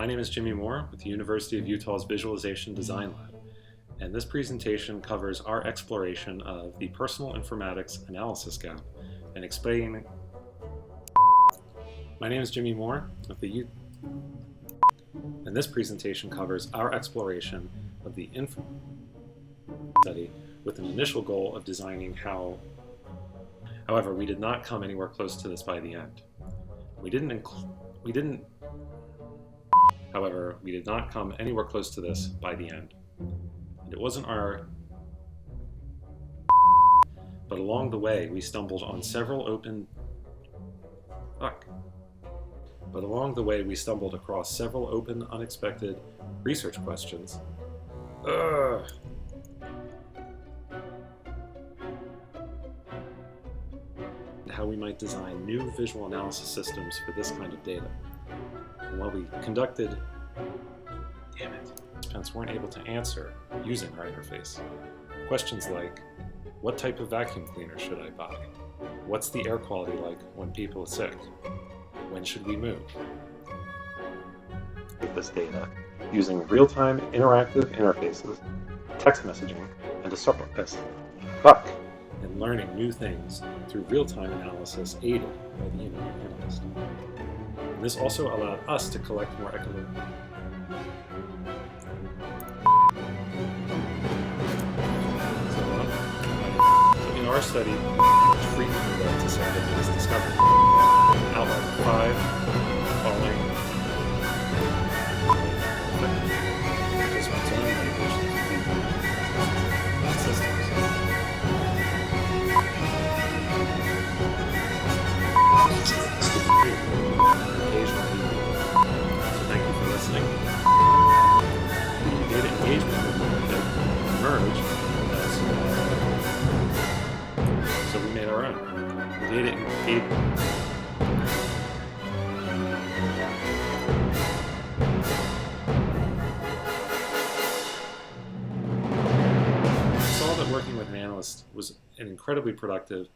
My name is Jimmy Moore with the University of Utah's Visualization Design Lab, and this presentation covers our exploration of the personal informatics analysis gap and explaining. My name is Jimmy Moore with the and this presentation covers our exploration of the study with an initial goal of designing how. However, we did not come anywhere close to this by the end. We did not come anywhere close to this by the end. And it wasn't our. But along the way, we stumbled on several open. But along the way, we stumbled across several open, unexpected research questions. How we might design new visual analysis systems for this kind of data. And while we conducted, participants weren't able to answer using our interface. Questions like, what type of vacuum cleaner should I buy? What's the air quality like when people are sick? When should we move? This data using real-time interactive interfaces, text messaging, and a surface. And learning new things through real-time analysis aided by the internet analyst. And this also allowed us to collect more in our study, frequently led to serendipitous discovery. Outline 5 following participants' own motivations and systems. Occasionally, so thank you for listening. The data engagement that emerged so we made our own. The data engagement. We saw that working with an analyst was an incredibly productive